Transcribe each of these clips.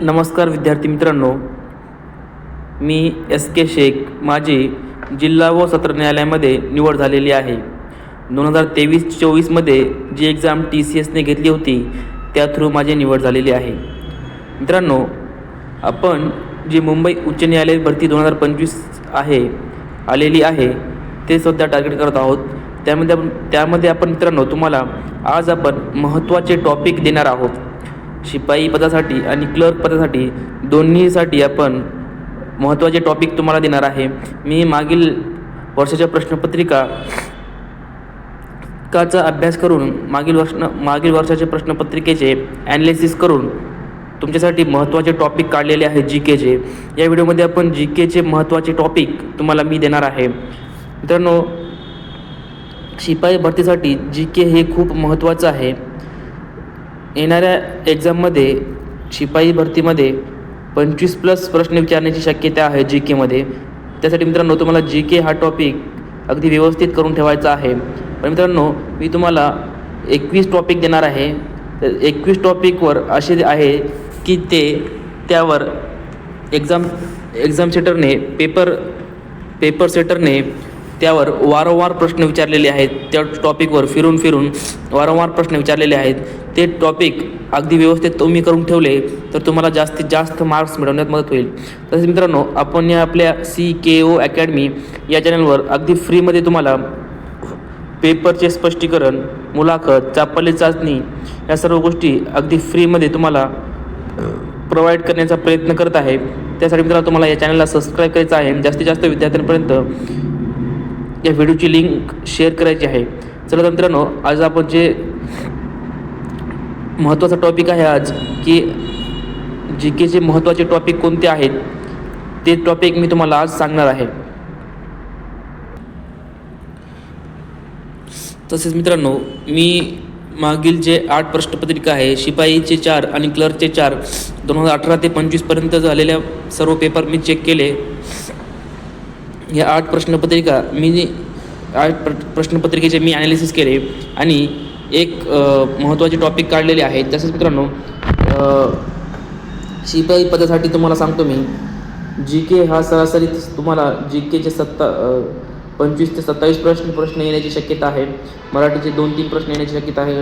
नमस्कार विद्यार्थी मित्रांनो, मी एस के शेख. माझी जिल्हा व सत्र न्यायालयामध्ये निवड झालेली आहे. 2023-24मध्ये जी एक्झाम TCSने घेतली होती त्या थ्रू माझी निवड झालेली आहे. मित्रांनो, आपण जी मुंबई उच्च न्यायालय भरती 2025 आलेली आहे ते सध्या टार्गेट करत आहोत. त्यामध्ये आपण मित्रांनो तुम्हाला आज आपण महत्त्वाचे टॉपिक देणार आहोत. शिपाई पदासाठी आणि क्लर्क पदासाठी दोन्हीसाठी आपण महत्त्वाचे टॉपिक तुम्हाला देणार आहे. मी मागील वर्षाच्या प्रश्नपत्रिकाचा अभ्यास करून मागील वर्षाच्या प्रश्नपत्रिकेचे ॲनालिसिस करून तुमच्यासाठी महत्त्वाचे टॉपिक काढलेले आहेत GKचे. या व्हिडिओमध्ये आपण GKचे महत्त्वाचे टॉपिक तुम्हाला मी देणार आहे. मित्रांनो, शिपाई भरतीसाठी GK हे खूप महत्त्वाचं आहे. येणाऱ्या एक्झाममध्ये शिपाई भरतीमध्ये 25+ प्रश्न विचारण्याची शक्यता आहे GKमध्ये. त्यासाठी मित्रांनो तुम्हाला GK हा टॉपिक अगदी व्यवस्थित करून ठेवायचा आहे. पण मित्रांनो, मी तुम्हाला 21 टॉपिक देणार आहे. तर 21 टॉपिकवर असे आहे की त्यावर एक्झाम सेटरने पेपर सेटरने त्यावर वारंवार प्रश्न विचारलेले आहेत. त्या टॉपिकवर फिरून वारंवार प्रश्न विचारलेले आहेत. ते टॉपिक अगदी व्यवस्थित तुम्ही करून ठेवले तर तुम्हाला जास्तीत जास्त मार्क्स मिळवण्यात मदत होईल. तसेच मित्रांनो, आपण या आपल्या CKO अकॅडमी या चॅनलवर अगदी फ्रीमध्ये तुम्हाला पेपरचे स्पष्टीकरण, मुलाखत, चापल्य चाचणी या सर्व गोष्टी अगदी फ्रीमध्ये तुम्हाला प्रोव्हाइड करण्याचा प्रयत्न करत आहे. त्यासाठी मित्रांनो तुम्हाला या चॅनलला सबस्क्राईब करायचं आहे. जास्तीत जास्त विद्यार्थ्यांपर्यंत या व्हिडिओची लिंक शेअर करायची आहे. चला तर मित्रांनो, आज आपण जे महत्त्वाचा टॉपिक आहे आज की GKचे महत्त्वाचे टॉपिक कोणते आहेत ते टॉपिक मी तुम्हाला आज सांगणार आहे. तसेच मित्रांनो, मी मागील जे 8 प्रश्नपत्रिका आहे, शिपाईचे 4 आणि क्लर्कचे 4, 2018 ते 25पर्यंत झालेल्या सर्व पेपर मी चेक केले. या 8 प्रश्नपत्रिकेचे मी ॲनालिसिस केले आणि एक महत्त्वाचे टॉपिक काढलेले आहेत. तसेच मित्रांनो, शिपाई पदासाठी तुम्हाला सांगतो मी GK हा सरासरी तुम्हाला GKचे 25 ते 27 प्रश्न येण्याची शक्यता आहे. मराठीचे 2-3 प्रश्न येण्याची शक्यता आहे.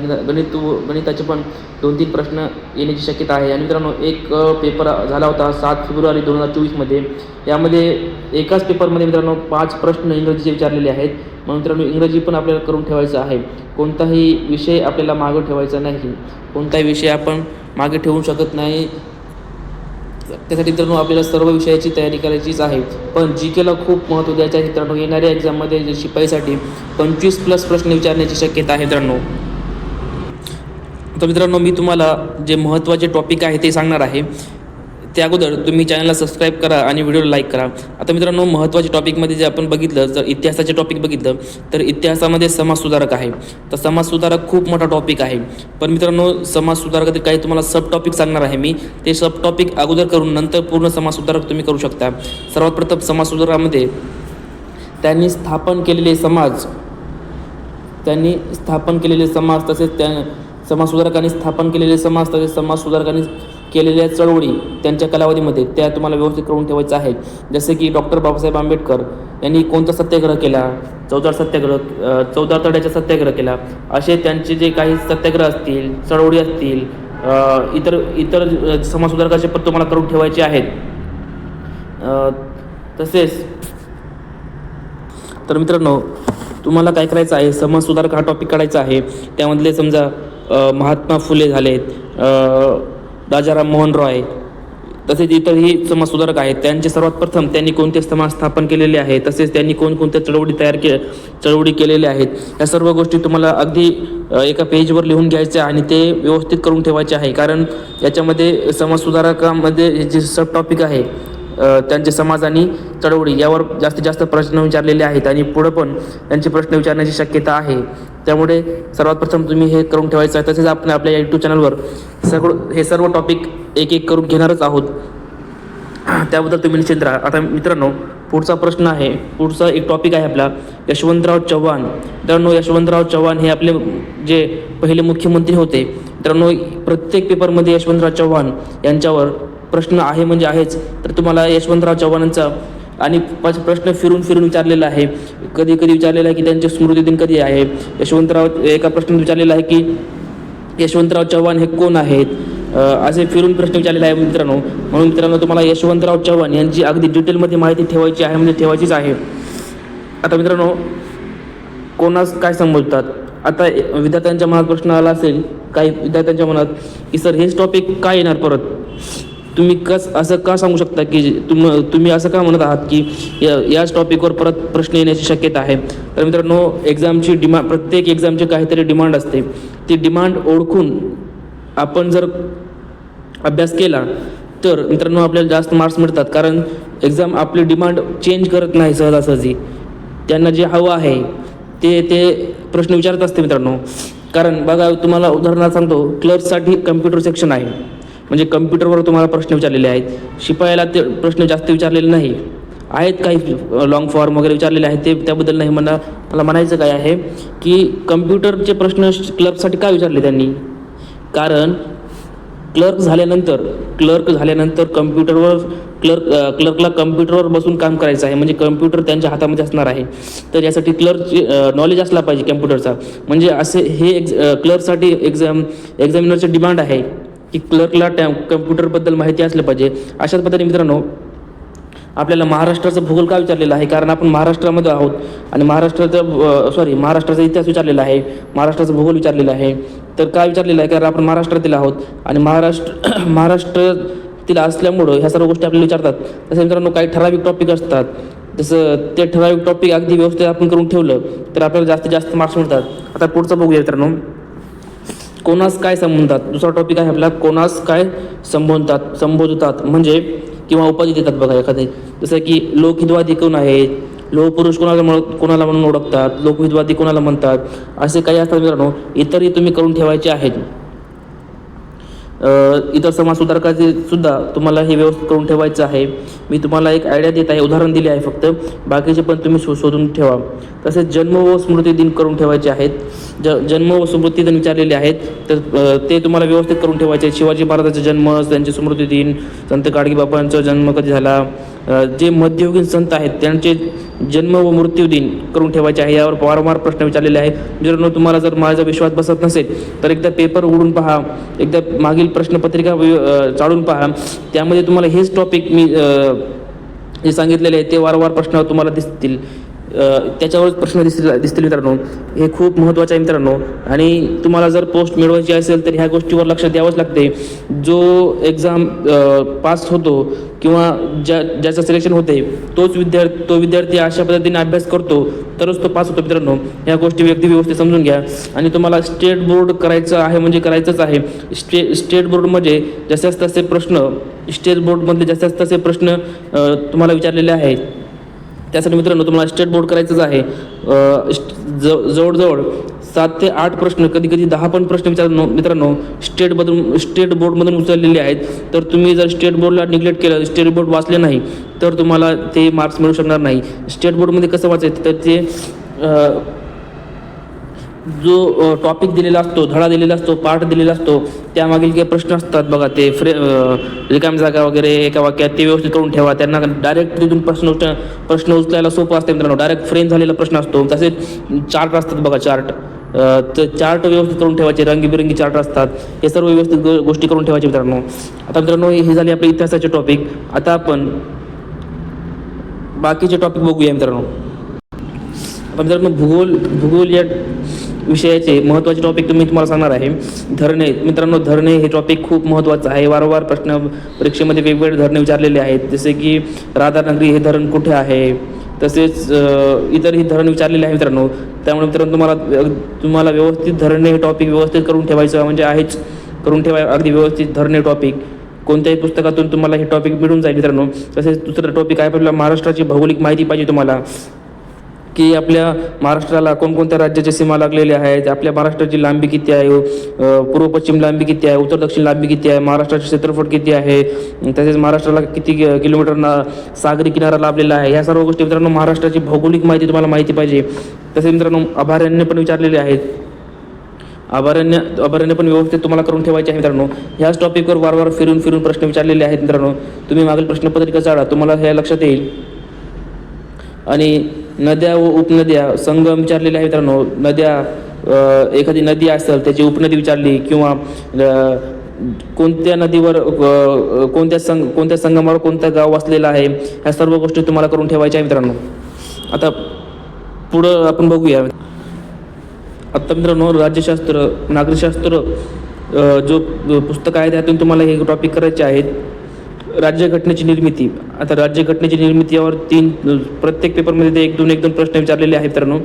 गणिताचे पण 2-3 प्रश्न येण्याची शक्यता आहे. आणि मित्रांनो, एक पेपर झाला होता 7 फेब्रुवारी 2024मध्ये. यामध्ये एकाच पेपरमध्ये मित्रांनो 5 प्रश्न इंग्रजीचे विचारलेले आहेत. म्हणून मित्रांनो, इंग्रजी पण आपल्याला करून ठेवायचं आहे. कोणताही विषय आपल्याला मागं ठेवायचा नाही. कोणताही विषय आपण मागे ठेवू शकत नाही. त्यासाठी मित्रांनो आपल्याला सर्व विषयाची तयारी करायचीच आहे. पण GKला खूप महत्त्व द्यायचं आहे मित्रांनो. येणाऱ्या एक्झाममध्ये जे शिपाईसाठी 25+ प्रश्न विचारण्याची शक्यता आहे मित्रांनो. तर मित्रांनो, मी तुम्हाला जे महत्त्वाचे टॉपिक आहे ते सांगणार आहे. त्या अगोदर तुम्ही चॅनलला सबस्क्राईब करा आणि व्हिडिओला लाईक करा. आता मित्रांनो, महत्त्वाचे टॉपिकमध्ये जे आपण बघितलं, जर इतिहासाचे टॉपिक बघितलं तर इतिहासामध्ये समाजसुधारक आहे. तर समाजसुधारक खूप मोठा टॉपिक आहे. पण मित्रांनो, समाजसुधारकातील काही तुम्हाला सब टॉपिक सांगणार आहे मी. ते सब टॉपिक अगोदर करून नंतर पूर्ण समाजसुधारक तुम्ही करू शकता. सर्वात प्रथम समाजसुधारकामध्ये त्यांनी स्थापन केलेले समाज, तसेच समाजसुधारकांनी स्थापन केलेले समाज, तसेच समाजसुधारकांनी केलेल्या चळवळी त्यांच्या कालावधीमध्ये त्या तुम्हाला व्यवस्थित करून ठेवायचं आहे. जसे की डॉक्टर बाबासाहेब आंबेडकर यांनी कोणता सत्याग्रह केला, चौदार तड्याचा सत्याग्रह केला. असे त्यांचे जे काही सत्याग्रह असतील, चळवळी असतील, इतर समाजसुधारकाचे पण तुम्हाला करून ठेवायचे आहेत. तसेच तर मित्रांनो, तुम्हाला काय करायचं आहे, समाजसुधारक हा टॉपिक काढायचा आहे. त्यामधले समजा महात्मा फुले झालेत, राजाराम मोहन रॉय, तसेच इतरही समाजसुधारक आहेत. त्यांचे सर्वात प्रथम त्यांनी कोणते समाज स्थापन केलेले आहे, तसेच त्यांनी कोणकोणत्या चळवळी केलेल्या आहेत, या सर्व गोष्टी तुम्हाला अगदी एका पेजवर लिहून घ्यायच्या आणि ते व्यवस्थित करून ठेवायचे आहे. कारण याच्यामध्ये समाजसुधारकामध्ये जे सब टॉपिक आहे त्यांचे समाज आणि चळवळी यावर जास्तीत जास्त प्रश्न विचारलेले आहेत आणि पुढं पण त्यांचे प्रश्न विचारण्याची शक्यता आहे. त्यामुळे सर्वात प्रथम तुम्ही हे करून ठेवायचं आहे. तसेच आपण आपल्या YouTube चॅनलवर हे सर्व टॉपिक एक करून घेणारच आहोत. त्याबद्दल तुम्ही निश्चिंत राहा. आता मित्रांनो, पुढचा प्रश्न आहे, पुढचा एक टॉपिक आहे आपला यशवंतराव चव्हाण. मित्रांनो, यशवंतराव चव्हाण हे आपले जे पहिले मुख्यमंत्री होते. मित्रांनो, प्रत्येक पेपरमध्ये यशवंतराव चव्हाण यांच्यावर प्रश्न आहे म्हणजे आहेच. तर तुम्हाला यशवंतराव चव्हाणांचा आणि प्रश्न फिरून फिरून विचारलेला आहे. कधी कधी विचारलेला आहे की त्यांचे स्मृतिदिन कधी आहे. एका प्रश्नात विचारलेला आहे की यशवंतराव चव्हाण हे कोण आहेत. असे फिरून प्रश्न विचारलेले आहे मित्रांनो. म्हणून मित्रांनो तुम्हाला यशवंतराव चव्हाण यांची अगदी डिटेलमध्ये माहिती ठेवायची आहे म्हणजे ठेवायचीच आहे. आता मित्रांनो, कोणास काय संबोधतात. आता विद्यार्थ्यांच्या मनात प्रश्न आला असेल काही विद्यार्थ्यांच्या मनात की सर हेच टॉपिक काय येणार परत. तुम्ही असं का सांगू शकता की तुम्ही असं का म्हणत आहात की याच टॉपिकवर परत प्रश्न येण्याची शक्यता आहे. तर मित्रांनो, एक्झामची प्रत्येक एक्झामची काहीतरी डिमांड असते. ती डिमांड ओळखून आपण जर अभ्यास केला तर मित्रांनो आपल्याला जास्त मार्क्स मिळतात. कारण एक्झाम आपली डिमांड चेंज करत नाही सहजासहजी. त्यांना जे हवं आहे ते प्रश्न विचारत असते मित्रांनो. कारण बघा, तुम्हाला उदाहरणार्थ सांगतो, क्लर्कसाठी कम्प्युटर सेक्शन आहे म्हणजे कम्प्युटरवर तुम्हाला प्रश्न विचारलेले आहेत. शिपायाला ते प्रश्न जास्त विचारलेले नाही आहेत. काही लॉंग फॉर्म वगैरे विचारलेले आहेत ते त्याबद्दल नाही. मला म्हणायचं काय आहे की कम्प्युटरचे प्रश्न क्लर्कसाठी का विचारले त्यांनी. कारण क्लर्क झाल्यानंतर क्लर्कला कम्प्युटरवर बसून काम करायचं आहे म्हणजे कम्प्युटर त्यांच्या हातामध्ये असणार आहे. तर यासाठी क्लर्कची नॉलेज असला पाहिजे कम्प्युटरचा. म्हणजे असे हे क्लर्कसाठी एक्झामिनरची डिमांड आहे की क्लर्कला कम्प्युटरबद्दल माहिती असलं पाहिजे. अशाच पद्धतीने मित्रांनो आपल्याला महाराष्ट्राचा भूगोल का विचारलेला आहे. कारण आपण महाराष्ट्रामध्ये आहोत आणि महाराष्ट्राचा इतिहास विचारलेला आहे, महाराष्ट्राचा भूगोल विचारलेला आहे. तर काय विचारलेलं आहे, कारण आपण महाराष्ट्रातील आहोत आणि महाराष्ट्रातील असल्यामुळं ह्या सर्व गोष्टी आपल्याला विचारतात. तसं मित्रांनो काही ठराविक टॉपिक असतात. जसं ते ठराविक टॉपिक अगदी व्यवस्थित आपण करून ठेवलं तर आपल्याला जास्तीत जास्त मार्क्स मिळतात. आता पुढचं बघूया मित्रांनो, कोणास काय संबोधतात. दुसरा टॉपिक आहे आपला, कोणास काय संबोधतात म्हणजे किंवा उपाधी देतात. बघा एखादे जसं की लोकहितवादी कोण आहेत, लोहपुरुष कोणाला म्हणून ओळखतात, लोकहितवादी कोणाला म्हणतात, असे काही असतात मित्रांनो. इतरही तुम्ही करून ठेवायचे आहेत. इतर समाज सुधारकाचे सुद्धा तुम्हाला हे व्यवस्थित करून ठेवायचं आहे. मी तुम्हाला एक आयडिया देत आहे, उदाहरण दिले आहे फक्त, बाकीचे पण तुम्ही शोधून ठेवा. तसेच जन्म व स्मृती दिन करून ठेवायचे आहेत. जन्म व स्मृती दिन विचारलेले आहेत तर ते तुम्हाला व्यवस्थित करून ठेवायचे. शिवाजी महाराजांचा जन्म, त्यांचे स्मृती दिन, संत गाडगेबाबांचा जन्म कधी झाला, जे मध्ययुगीन संत आहेत त्यांचे जन्म व मृत्यू दिन करून ठेवायचे आहे. यावर वारंवार प्रश्न विचारलेले आहेत. मित्रांनो तुम्हाला जर माझा विश्वास बसत नसेल तर एकदा पेपर उघडून पहा, एकदा मागील प्रश्नपत्रिका चाळून पहा. त्यामध्ये तुम्हाला हेच टॉपिक मी जे सांगितलेले आहे ते वारंवार प्रश्न तुम्हाला दिसतील. त्याच्यावरच प्रश्न दिसतील मित्रांनो. हे खूप महत्त्वाचं आहे मित्रांनो. आणि तुम्हाला जर पोस्ट मिळवायची असेल तर ह्या गोष्टीवर लक्ष द्यावंच लागते. जो एक्झाम पास होतो किंवा ज्याचं सिलेक्शन होते तो विद्यार्थी अशा पद्धतीने अभ्यास करतो तरच तो पास होतो मित्रांनो. ह्या गोष्टी व्यवस्थित समजून घ्या. आणि तुम्हाला स्टेट बोर्ड करायचं आहे म्हणजे करायचंच आहे. स्टेट बोर्डमध्ये जास्तीत तसे प्रश्न स्टेट बोर्डमधले जास्तीत तसे प्रश्न तुम्हाला विचारलेले आहेत. त्यासाठी मित्रांनो तुम्हाला स्टेट बोर्ड करायचंच आहे. जवळजवळ 7 ते 8 प्रश्न, कधी 10 पण प्रश्न मित्रांनो स्टेट बोर्डमधून उचललेले आहेत. तर तुम्ही जर स्टेट बोर्डला निग्लेक्ट केलं, स्टेट बोर्ड वाचले नाही तर तुम्हाला ते मार्क्स मिळू शकणार नाही. स्टेट बोर्डमध्ये कसं वाचायचं तर ते जो टॉपिक दिलेला असतो, धडा दिलेला असतो, पाठ दिलेला असतो, त्यामागील काही प्रश्न असतात बघा, ते रिकामी जागा वगैरे एका वाक्यात ते व्यवस्थित करून ठेवा. त्यांना डायरेक्ट तिथून प्रश्न उचलायला सोपं असते मित्रांनो. डायरेक्ट फ्रेम झालेला प्रश्न असतो. तसेच चार्ट असतात बघा, चार्ट व्यवस्थित करून ठेवायचे, रंगीबिरंगी चार्ट असतात. हे सर्व व्यवस्थित गोष्टी करून ठेवायचे मित्रांनो. आता मित्रांनो हे झाले आपले इतिहासाचे टॉपिक. आता आपण बाकीचे टॉपिक बघूया मित्रांनो. आता मित्रांनो भूगोल या विषयाचे महत्त्वाचे टॉपिक मी तुम्हाला सांगणार आहे. धरणे मित्रांनो, धरणे हे टॉपिक खूप महत्त्वाचं आहे. वारंवार प्रश्न परीक्षेमध्ये वेगवेगळे धरणे विचारलेले आहेत. जसे की राधानगरी हे धरण कुठे आहे, तसेच इतरही धरण विचारलेले आहे मित्रांनो. त्यामुळे मित्रांनो तुम्हाला व्यवस्थित धरणे हे टॉपिक व्यवस्थित करून ठेवायचं म्हणजे आहेच. करून ठेवा अगदी व्यवस्थित धरणे टॉपिक. कोणत्याही पुस्तकातून तुम्हाला हे टॉपिक मिळून जाईल मित्रांनो. तसेच दुसरं टॉपिक आहे आपल्याला महाराष्ट्राची भौगोलिक माहिती पाहिजे तुम्हाला, की आपल्या महाराष्ट्राला कोणकोणत्या राज्याच्या सीमा लागलेल्या आहेत, आपल्या महाराष्ट्राची लांबी किती आहे, पूर्व पश्चिम लांबी किती आहे, उत्तर दक्षिण लांबी किती आहे, महाराष्ट्राचे क्षेत्रफळ किती आहे, तसेच महाराष्ट्राला किती किलोमीटरना सागरी किनारा लाभलेला आहे. ह्या सर्व गोष्टी मित्रांनो महाराष्ट्राची भौगोलिक माहिती तुम्हाला माहिती पाहिजे. तसेच मित्रांनो अभयारण्य पण विचारलेले आहेत. अभयारण्य पण व्यवस्थित तुम्हाला करून ठेवायचे आहे मित्रांनो. ह्याच टॉपिकवर वारंवार फिरून फिरून प्रश्न विचारलेले आहेत मित्रांनो. तुम्ही मागील प्रश्नपत्रिका चाळा, तुम्हाला हे लक्षात येईल. आणि नद्या व उपनद्या संगम विचारलेले आहे मित्रांनो. नद्या, एखादी नदी असेल त्याची उपनदी विचारली, किंवा कोणत्या नदीवर कोणत्या संगमावर कोणतं गाव वसलेलं आहे, ह्या सर्व गोष्टी तुम्हाला करून ठेवायच्या आहे मित्रांनो. आता पुढं आपण बघूया. आता मित्रांनो, राज्यशास्त्र, नागरिकशास्त्र जो पुस्तक आहे त्यातून तुम्हाला हे टॉपिक करायचे आहेत. राज्यघटनेची निर्मिती. आता राज्यघटनेची निर्मिती यावर प्रत्येक पेपरमध्ये ते एक दोन प्रश्न विचारलेले आहेत मित्रांनो.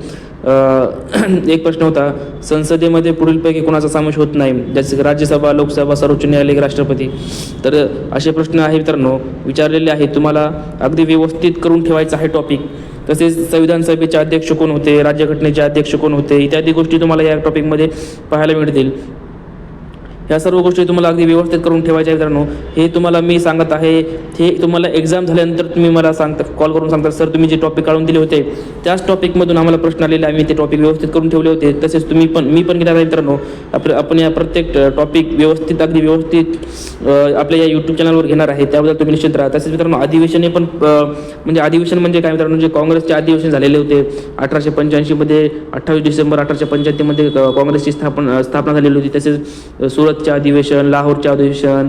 एक प्रश्न होता, संसदेमध्ये पुढीलपैकी कोणाचा समावेश होत नाही, जसे राज्यसभा, लोकसभा, सर्वोच्च न्यायालय, राष्ट्रपती. तर असे प्रश्न आहे मित्रांनो विचारलेले आहेत. तुम्हाला अगदी व्यवस्थित करून ठेवायचं आहे टॉपिक. तसेच संविधान सभेचे अध्यक्ष कोण होते, राज्यघटनेचे अध्यक्ष कोण होते, इत्यादी गोष्टी तुम्हाला या टॉपिकमध्ये पाहायला मिळतील. ह्या सर्व गोष्टी तुम्हाला अगदी व्यवस्थित करून ठेवायच्या आहे मित्रांनो. हे तुम्हाला मी सांगत आहे, हे तुम्हाला एक्झाम झाल्यानंतर तुम्ही मला कॉल करून सांगता, सर तुम्ही जे टॉपिक काढून दिले होते त्याच टॉपिकमधून आम्हाला प्रश्न आलेले, आम्ही ते टॉपिक व्यवस्थित करून ठेवले होते. तसेच मी पण घेणार आहे मित्रांनो. आपण या प्रत्येक टॉपिक अगदी व्यवस्थित आपल्या या यूट्यूब चॅनलवर घेणार आहे, त्याबद्दल तुम्ही निश्चित राहा. तसेच मित्रांनो, अधिवेशने पण अधिवेशन म्हणजे काय मित्रांनो, जे काँग्रेसचे अधिवेशन झालेले होते 1885 मध्ये, 28 डिसेंबर 1885 मध्ये काँग्रेसची स्थापना झालेली होती. तसेच सुरतचे अधिवेशन, लाहोरचे अधिवेशन,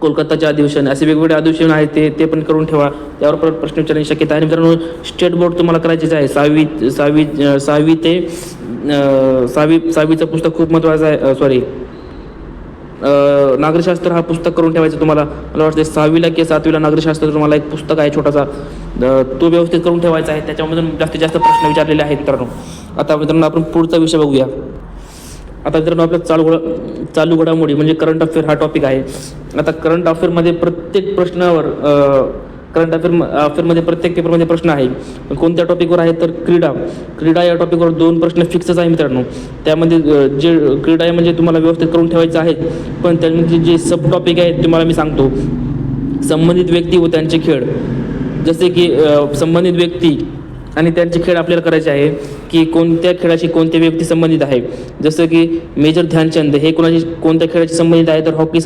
कोलकाताचे अधिवेशन, असे वेगवेगळे अधिवेशन आहेत, ते पण करून ठेवा. त्यावर परत प्रश्न विचारण्याची शक्यता आहे मित्रांनो. स्टेट बोर्ड तुम्हाला करायचेच आहे. सहावीचं पुस्तक खूप महत्त्वाचं आहे. नागरिकशास्त्र हा पुस्तक करून ठेवायचं तुम्हाला. मला वाटतं 6वीला किंवा 7वीला नागरिकशास्त्र तुम्हाला एक पुस्तक आहे छोटासा, तो व्यवस्थित करून ठेवायचा आहे. त्याच्यामधून जास्तीत जास्त प्रश्न विचारलेले आहेत मित्रांनो. आता मित्रांनो, आपण पुढचा विषय बघूया. आता मित्रांनो, आपल्या चालू घडामोडी म्हणजे करंट अफेअर हा टॉपिक आहे. आता करंट अफेअरमध्ये प्रत्येक प्रत्येक पेपरमध्ये प्रश्न आहे. कोणत्या टॉपिकवर आहे तर क्रीडा या टॉपिकवर 2 प्रश्न फिक्सच आहे मित्रांनो. त्यामध्ये जे क्रीडा आहे म्हणजे तुम्हाला व्यवस्थित करून ठेवायचं आहे. पण त्यामध्ये जे सब टॉपिक आहेत तुम्हाला मी सांगतो. संबंधित व्यक्ती व त्यांचे खेळ, जसे की संबंधित व्यक्ती आणि त्यांचे खेळ आपल्याला करायचे आहे की कोणत्या खेळाशी कोणत्या व्यक्ती संबंधित आहे. जसं की मेजर ध्यानचंद हे कोणत्या खेळाशी संबंधित आहे तर हॉकी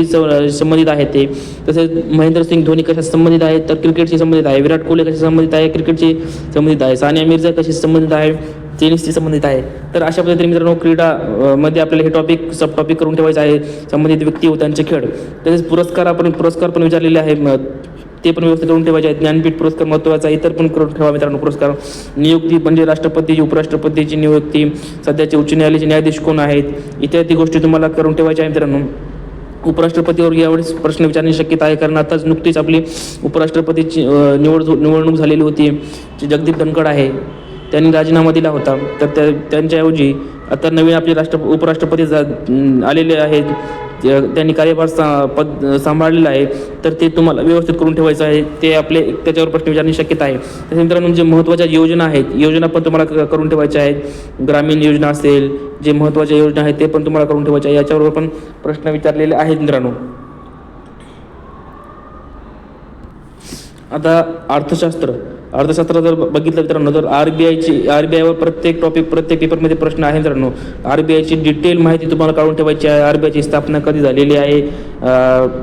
संबंधित आहे ते. तसेच महेंद्रसिंग धोनी कशा संबंधित आहे तर क्रिकेटशी संबंधित आहे. विराट कोहली कशी संबंधित आहे, क्रिकेटशी संबंधित आहे. सानिया मिर्झा कशी संबंधित आहे, टेनिसशी संबंधित आहे. तर अशा पद्धतीने मित्रांनो, क्रीडा मध्ये आपल्याला हे सब टॉपिक करून ठेवायचं आहे. संबंधित व्यक्ती व त्यांचे खेळ. तसेच पुरस्कार पण विचारलेले आहे, ते पण व्यवस्थित करून ठेवायचे आहेत. ज्ञानपीठ पुरस्कार महत्त्वाचा, इतर पण करून ठेवा मित्रांनो. पुरस्कार, नियुक्ती म्हणजे राष्ट्रपतीची, उपराष्ट्रपतीची नियुक्ती, सध्याचे उच्च न्यायालयाचे न्यायाधीश कोण आहेत, इत्यादी गोष्टी तुम्हाला करून ठेवायच्या आहे मित्रांनो. उपराष्ट्रपतीवर यावेळेस प्रश्न विचारण्याची शक्यता आहे, कारण आताच नुकतीच आपली उपराष्ट्रपतीची निवडणूक झालेली होती. जे जगदीप धनखड आहे त्यांनी राजीनामा दिला होता. तर त्यांच्याऐवजी आता नवीन आपले उपराष्ट्रपती आलेले आहेत, त्यांनी कार्यभार सांभाळलेला आहे. तर ते तुम्हाला व्यवस्थित करून ठेवायचं आहे. त्याच्यावर प्रश्न विचारण्याची शक्यता आहे. तसेच मित्रांनो, जे महत्त्वाच्या योजना आहेत, योजना पण तुम्हाला करून ठेवायच्या आहेत. ग्रामीण योजना असेल, जे महत्त्वाच्या योजना आहेत ते पण तुम्हाला करून ठेवायच्या आहे. याच्यावर पण प्रश्न विचारलेले आहेत मित्रांनो. आता अर्थशास्त्र जर बघितलं मित्रांनो, तर आरबीआयवर प्रत्येक पेपरमध्ये प्रश्न आहे मित्रांनो. आरबीआयची डिटेल माहिती तुम्हाला काढून ठेवायची आहे. आरबीआयची स्थापना कधी झालेली आहे,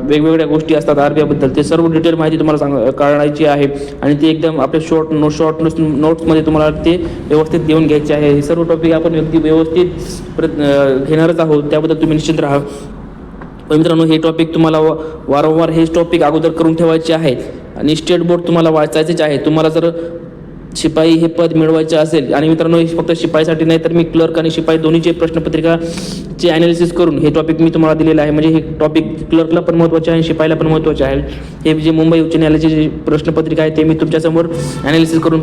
वेगवेगळ्या गोष्टी असतात आरबीआयबद्दल, ते सर्व डिटेल माहिती तुम्हाला काढायची आहे. आणि ते एकदम आपल्या शॉर्ट नोट्समध्ये तुम्हाला ते व्यवस्थित देऊन घ्यायचे आहे. हे सर्व टॉपिक आपण अगदी व्यवस्थित घेणारच आहोत, त्याबद्दल तुम्ही निश्चित राहा. पण मित्रांनो, हे टॉपिक तुम्हाला वारंवार हेच टॉपिक अगोदर करून ठेवायचे आहेत. आणि स्टेट बोर्ड तुम्हाला वाचायचेच आहे. तुम्हाला जर शिपाई हे पद मिळवायचे असेल, आणि मित्रांनो हे फक्त शिपाईसाठी नाही तर मी क्लर्क आणि शिपाई दोन्हीचे प्रश्नपत्रिकाचे ॲनालिसिस करून हे टॉपिक मी तुम्हाला दिलेलं आहे. म्हणजे हे टॉपिक क्लर्कला पण महत्त्वाचे आहे, शिपाईला पण महत्त्वाचे आहे. हे जे मुंबई उच्च न्यायालयाची जी प्रश्नपत्रिका आहे ते मी तुमच्यासमोर ॲनालिसिस करून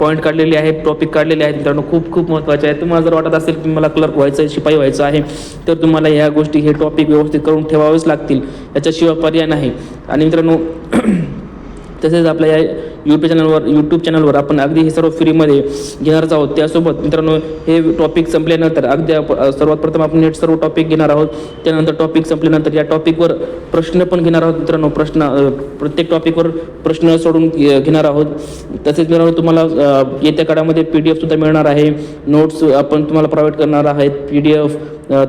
पॉईंट काढलेले आहे, टॉपिक काढलेले आहेत मित्रांनो. खूप महत्त्वाचे आहे. तुम्हाला जर वाटत असेल की मला क्लर्क व्हायचं आहे, शिपाई व्हायचं आहे, तर तुम्हाला ह्या गोष्टी, हे टॉपिक व्यवस्थित करून ठेवावेच लागतील. याच्याशिवाय पर्याय नाही. आणि मित्रांनो, तसेच आपल्या या यूट्यूब चॅनलवर आपण अगदी हे सर्व फ्रीमध्ये घेणारच आहोत. त्यासोबत मित्रांनो हे टॉपिक संपल्यानंतर अगदी सर्वात प्रथम आपण नेट सर्व टॉपिक घेणार आहोत. त्यानंतर टॉपिक संपल्यानंतर या टॉपिकवर प्रश्न पण घेणार आहोत मित्रांनो. प्रत्येक टॉपिकवर प्रश्न सोडून घेणार आहोत. तसेच मित्रांनो तुम्हाला येत्या काळामध्ये PDF सुद्धा मिळणार आहे. नोट्स आपण तुम्हाला प्रोव्हाइड करणार आहेत, PDF.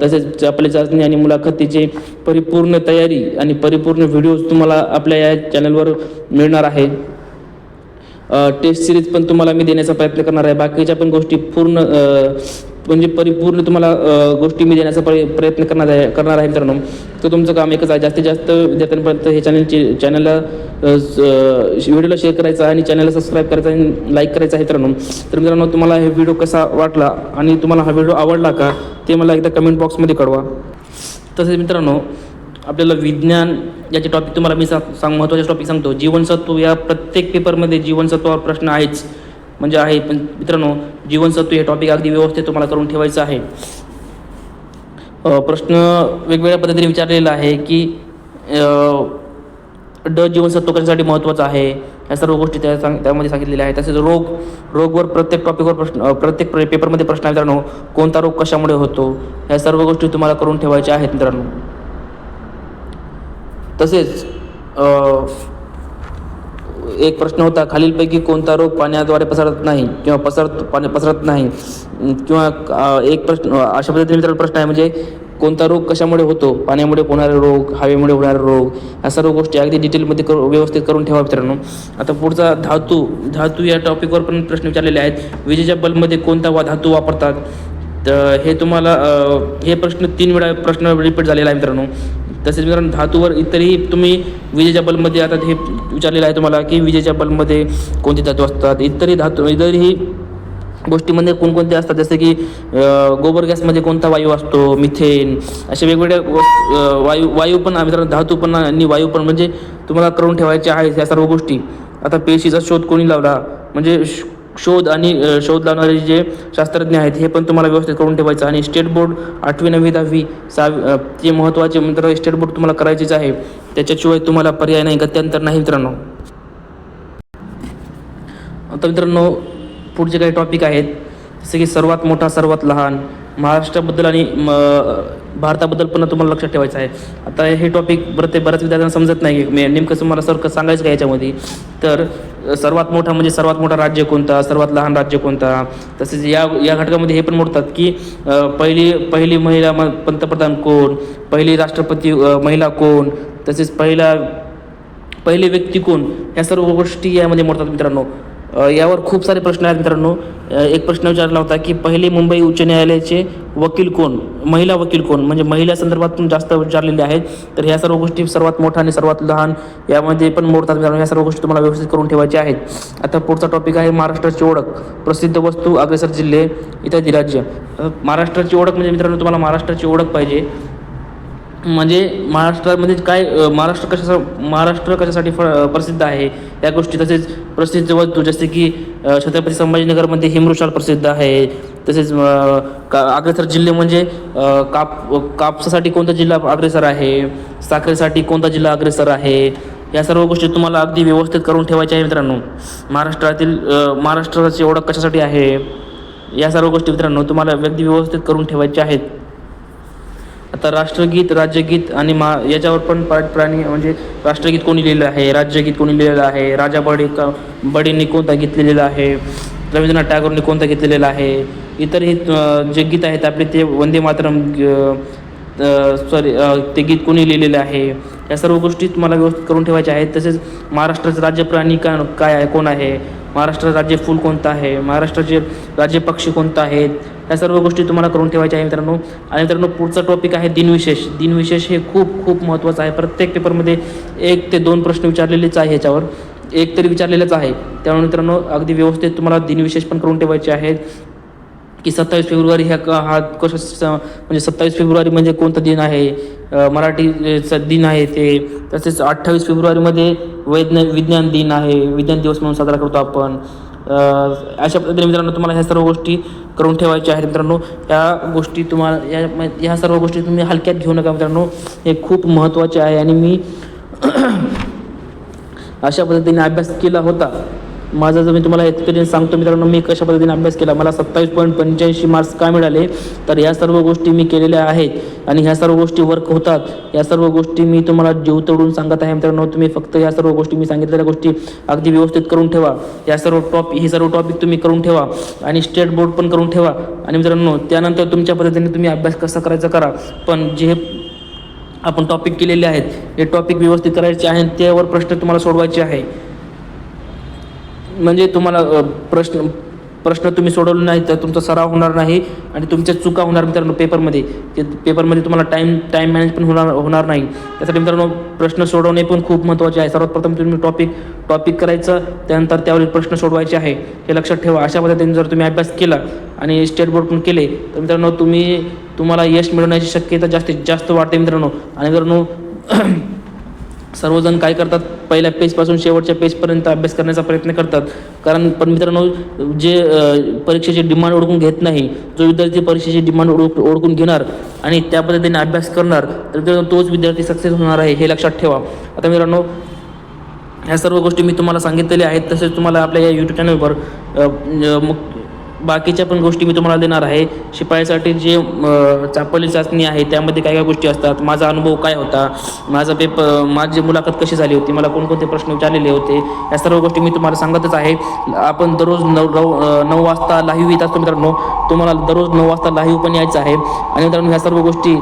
तसेच आपल्या चाचणी आणि मुलाखतीची परिपूर्ण तयारी आणि परिपूर्ण व्हिडिओज तुम्हाला आपल्या या चॅनलवर मिळणार आहे. टेस्ट सिरीज पण तुम्हाला मी देण्याचा प्रयत्न करणार आहे. बाकीच्या पण गोष्टी पूर्ण म्हणजे परिपूर्ण तुम्हाला गोष्टी मी देण्याचा प्रयत्न करणार आहे मित्रांनो. तर तुमचं काम एकच आहे, जास्तीत जास्त विद्यार्थ्यांपर्यंत हे चॅनलला व्हिडिओला शेअर करायचा आणि चॅनलला सबस्क्राईब करायचा आणि लाईक करायचं आहे मित्रांनो. तर मित्रांनो तुम्हाला हे व्हिडिओ कसा वाटला आणि तुम्हाला हा व्हिडिओ आवडला का ते मला एकदा कमेंट बॉक्समध्ये कळवा. तसेच मित्रांनो आपल्याला विज्ञान याचे टॉपिक तुम्हाला मी महत्त्वाचे टॉपिक सांगतो. जीवनसत्व या प्रत्येक पेपरमध्ये जीवनसत्वावर प्रश्न आहेच म्हणजे आहे. पण मित्रांनो जीवनसत्व हे टॉपिक अगदी व्यवस्थित तुम्हाला करून ठेवायचं आहे. प्रश्न वेगवेगळ्या पद्धतीने विचारलेला आहे की जीवनसत्व कशासाठी महत्त्वाचं आहे, या सर्व गोष्टी त्यामध्ये सांगितलेल्या आहेत. तसेच रोगवर प्रत्येक टॉपिकवर प्रत्येक पेपरमध्ये प्रश्न आहे मित्रांनो. कोणता रोग कशामुळे होतो, ह्या सर्व गोष्टी तुम्हाला करून ठेवायच्या आहेत मित्रांनो. तसेच एक प्रश्न होता, खालीलपैकी कोणता रोग पाण्याद्वारे पसरत नाही किंवा पसरत नाही, किंवा एक प्रश्न अशा पद्धतीने मित्रांनो प्रश्न आहे म्हणजे कोणता रोग कशामुळे होतो, पाण्यामुळे होणारे रोग, हवेमुळे होणारे रोग, ह्या सर्व गोष्टी अगदी डिटेलमध्ये व्यवस्थित करून ठेवा मित्रांनो. आता पुढचा धातू या टॉपिकवर पण प्रश्न विचारलेले आहेत. विजेच्या बल्बमध्ये कोणता धातू वापरतात, तर हे तुम्हाला हे प्रश्न 3 वेळा प्रश्न रिपीट झालेला आहे मित्रांनो. तसेच मित्रांनो धातूवर इतरही तुम्ही विजेच्या बल्बमध्ये आता हे विचारलेलं आहे तुम्हाला की विजेच्या बल्बमध्ये कोणते धातू असतात, इतरही गोष्टीमध्ये कोणकोणते असतात, जसे की गोबर गॅसमध्ये कोणता वायू असतो, मिथेन, अशा वेगवेगळ्या वायू पण मित्रांनो धातू पण आणि वायू पण म्हणजे तुम्हाला करून ठेवायचे आहेत ह्या सर्व गोष्टी. आता पेशीचा शोध कोणी लावला म्हणजे शोध लावणारे जे शास्त्रज्ञ आहेत हे पण तुम्हाला व्यवस्थित करून ठेवायचं. आणि स्टेट बोर्ड 8वी 9वी 10वी ते महत्त्वाचे मित्र स्टेट बोर्ड तुम्हाला करायचेच आहे. त्याच्याशिवाय तुम्हाला पर्याय नाही, गत्यंतर नाही मित्रांनो. आता मित्रांनो पुढचे काही टॉपिक आहेत जसे की सर्वात मोठा सर्वात लहान, महाराष्ट्राबद्दल आणि भारताबद्दल पण तुम्हाला लक्षात ठेवायचं आहे. आता हे टॉपिक बऱ्याच विद्यार्थ्यांना समजत नाही की नेमकं तुम्हाला सांगायचं का याच्यामध्ये. तर सर्वात मोठा म्हणजे सर्वात मोठा राज्य कोणता, सर्वात लहान राज्य कोणता. तसेच या घटकामध्ये हे पण मोडतात की पहिली महिला पंतप्रधान कोण, पहिली राष्ट्रपती महिला कोण, तसेच पहिली व्यक्ती कोण, ह्या सर्व गोष्टी यामध्ये मोडतात मित्रांनो. यावर खूप सारे प्रश्न आहेत मित्रांनो. एक प्रश्न विचारला होता की पहिले मुंबई उच्च न्यायालयाचे वकील कोण, महिला वकील कोण, म्हणजे महिला संदर्भातून जास्त विचारलेले आहेत. तर ह्या सर्व गोष्टी सर्वात मोठा आणि सर्वात लहान यामध्ये पण मोडतात मित्रांनो. ह्या सर्व गोष्टी तुम्हाला व्यवस्थित करून ठेवायच्या आहेत. आता पुढचा टॉपिक आहे महाराष्ट्राची ओळख, प्रसिद्ध वस्तू, अग्रेसर जिल्हे, इत्यादी राज्य. महाराष्ट्राची ओळख म्हणजे मित्रांनो तुम्हाला महाराष्ट्राची ओळख पाहिजे म्हणजे महाराष्ट्रामध्ये काय महाराष्ट्र कशासाठी प्रसिद्ध आहे या गोष्टी. तसेच प्रसिद्ध वस्तू जसे की छत्रपती संभाजीनगरमध्ये हिमवृषाल प्रसिद्ध आहे. तसेच अग्रेसर जिल्हे म्हणजे कापसासाठी कोणता जिल्हा अग्रेसर आहे, साखरेसाठी कोणता जिल्हा अग्रेसर आहे. या सर्व गोष्टी तुम्हाला अगदी व्यवस्थित करून ठेवायच्या आहे मित्रांनो. महाराष्ट्राची ओळख कशासाठी आहे या सर्व गोष्टी मित्रांनो तुम्हाला अगदी व्यवस्थित करून ठेवायच्या आहेत. आता राष्ट्रगीत, राज्यगीत आणि याच्यावर पण प्राणी म्हणजे राष्ट्रगीत कोणी लिहिलं आहे, राज्यगीत कोणी लिहिलेलं आहे, राजा बडींनी कोणता गीत लिहिलेला आहे, रवींद्रनाथ टागोरनी कोणता गीत लिहिलेला आहे. इतरही जे गीत आहेत आपले ते वंदे मातरम ते गीत कोणी लिहिलेलं आहे. या सर्व गोष्टी तुम्हाला व्यवस्थित करून ठेवायच्या आहेत. तसेच महाराष्ट्राचं राज्य प्राणी काय आहे, कोण आहे, महाराष्ट्राचं राज्य फूल कोणतं आहे, महाराष्ट्राचे राज्य पक्षी कोणता आहेत, या सर्व गोष्टी तुम्हाला करून ठेवायच्या आहे मित्रांनो. आणि मित्रांनो पुढचा टॉपिक आहे दिनविशेष. दिनविशेष हे खूप महत्त्वाचं आहे. प्रत्येक पेपरमध्ये 1 ते 2 प्रश्न विचारलेलेच आहे, ह्याच्यावर एक तरी विचारलेलंच आहे. त्यामुळे मित्रांनो अगदी व्यवस्थित तुम्हाला दिनविशेष पण करून ठेवायचे आहेत की 27 फेब्रुवारी हा म्हणजे 27 फेब्रुवारी म्हणजे कोणता दिन आहे, मराठीचा दिन आहे ते. तसेच 28 फेब्रुवारीमध्ये विज्ञान दिन आहे, विज्ञान दिवस म्हणून साजरा करतो आपण. अशा पद्धतीने मित्रांनो तुम्हाला ह्या सर्व गोष्टी करून ठेवायच्या आहेत मित्रांनो. या गोष्टी तुम्हाला ह्या सर्व गोष्टी तुम्ही हलक्यात घेऊ नका मित्रांनो, हे खूप महत्त्वाचे आहे. आणि मी अशा पद्धतीने अभ्यास केला होता. माझा जर मी तुम्हाला एक्सपिरियन्स सांगतो मित्रांनो, मी कशा पद्धतीने अभ्यास केला. मला 27.85 मार्क्स का मिळाले, तर ह्या सर्व गोष्टी मी केलेल्या आहेत आणि ह्या सर्व गोष्टी वर्क होतात. या सर्व गोष्टी मी तुम्हाला जीव तोडून सांगत आहे मित्रांनो. तुम्ही फक्त या सर्व गोष्टी, मी सांगितलेल्या गोष्टी अगदी व्यवस्थित करून ठेवा. ही सर्व टॉपिक तुम्ही करून ठेवा आणि स्टेट बोर्ड पण करून ठेवा. आणि मित्रांनो, त्यानंतर तुमच्या पद्धतीने तुम्ही अभ्यास कसा करायचा करा. पण जे आपण टॉपिक केलेले आहेत, हे टॉपिक व्यवस्थित करायचे आहेत, त्यावर प्रश्न तुम्हाला सोडवायचे आहे. म्हणजे तुम्हाला प्रश्न तुम्ही सोडवले नाही तर तुमचा सराव होणार नाही आणि तुमच्या चुका होणार मित्रांनो पेपरमध्ये. पेपरमध्ये तुम्हाला टाईम मॅनेज पण होणार नाही. त्यासाठी मित्रांनो प्रश्न सोडवणे पण खूप महत्त्वाचे आहे. सर्वात प्रथम तुम्ही टॉपिक करायचं, त्यानंतर त्यावरील प्रश्न सोडवायचे आहे, हे लक्षात ठेवा. अशा पद्धतीने जर तुम्ही अभ्यास केला आणि स्टेट बोर्ड पण केले तर मित्रांनो तुम्हाला यश मिळवण्याची शक्यता जास्तीत जास्त वाढते मित्रांनो. आणि मित्रांनो सर्वजण काय करतात, पहिल्या पेजपासून शेवटच्या पेजपर्यंत अभ्यास करण्याचा प्रयत्न करतात. पण मित्रांनो, जे परीक्षेची डिमांड ओळखून घेत नाही, जो विद्यार्थी परीक्षेची डिमांड ओळखून घेणार आणि त्या पद्धतीने अभ्यास करणार, तर मित्रांनो तोच विद्यार्थी सक्सेस होणार आहे, हे लक्षात ठेवा. आता मित्रांनो, ह्या सर्व गोष्टी मी तुम्हाला सांगितलेल्या आहेत. तसेच तुम्हाला आपल्या या यूट्यूब चॅनलवर बाकीच्या पण गोष्टी मी तुम्हाला देणार आहे. शिपायासाठी जे चापली चाचणी आहे त्यामध्ये काय काय गोष्टी असतात, माझा अनुभव काय होता, माझी मुलाखत कशी झाली होती, मला कोणकोणते प्रश्न विचारलेले होते, या सर्व गोष्टी मी तुम्हाला सांगतच आहे. आपण दररोज 9 वाजता लाईव्ह येत असतो मित्रांनो. तुम्हाला दररोज 9 वाजता लाईव्ह पण यायचं आहे. आणि मित्रांनो, ह्या सर्व गोष्टी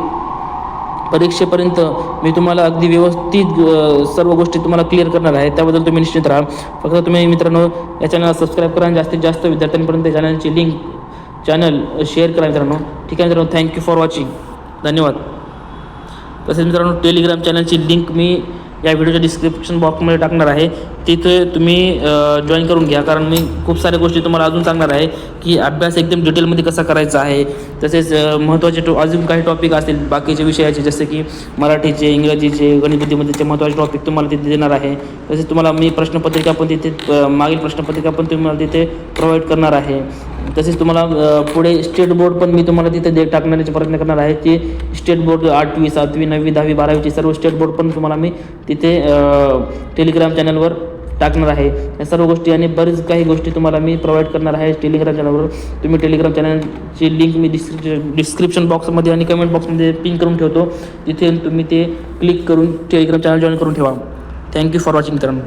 परीक्षेपर्यंत मी तुम्हाला अगदी व्यवस्थित सर्व गोष्टी तुम्हाला क्लिअर करणार आहे. त्याबद्दल तुम्ही निश्चित राहा. फक्त तुम्ही मित्रांनो या चॅनलला सबस्क्राईब करा आणि जास्तीत जास्त विद्यार्थ्यांपर्यंत चॅनलची चॅनल शेअर करा मित्रांनो. ठीक आहे मित्रांनो, थँक्यू फॉर वॉचिंग. धन्यवाद. तसेच मित्रांनो, टेलिग्राम चॅनलची लिंक मी या व्हिडिओच्या डिस्क्रिप्शन बॉक्समध्ये टाकणार आहे. तिथे तुम्ही जॉईन करून घ्या, कारण मी खूप साऱ्या गोष्टी तुम्हाला अजून सांगणार आहे की अभ्यास एकदम डिटेलमध्ये कसा करायचा आहे. तसेच महत्त्वाचे अजून काही टॉपिक असतील बाकीचे विषयाचे, जसे की मराठीचे, इंग्रजीचे, गणित बुद्धिमत्तेचे महत्त्वाचे टॉपिक तुम्हाला तिथे देणार आहे. तसेच तुम्हाला मी प्रश्नपत्रिका पण तिथे मागील प्रश्नपत्रिका पण तुम्हाला तिथे प्रोव्हाइड करणार आहे. तसेच तुम्हाला पुढे स्टेट बोर्ड पण मी तुम्हाला तिथे टाकण्याचा प्रयत्न करणार आहे. ते स्टेट बोर्ड 8वी 7वी 9वी 10वी 12वीचे सर्व स्टेट बोर्ड पण तुम्हाला मी तिथे टेलिग्राम चॅनलवर टाकणार आहे. या सर्व गोष्टी आणि बरीच काही गोष्टी तुम्हाला मी प्रोव्हाइड करणार आहे टेलिग्राम चॅनलवर. तुम्ही टेलिग्राम चॅनलची लिंक मी डिस्क्रिप्शन बॉक्समध्ये आणि कमेंट बॉक्समध्ये पिन करून ठेवतो. तिथे तुम्ही ते क्लिक करून टेलिग्राम चॅनल जॉईन करून ठेवा. थँक्यू फॉर वॉचिंग मित्रांनो.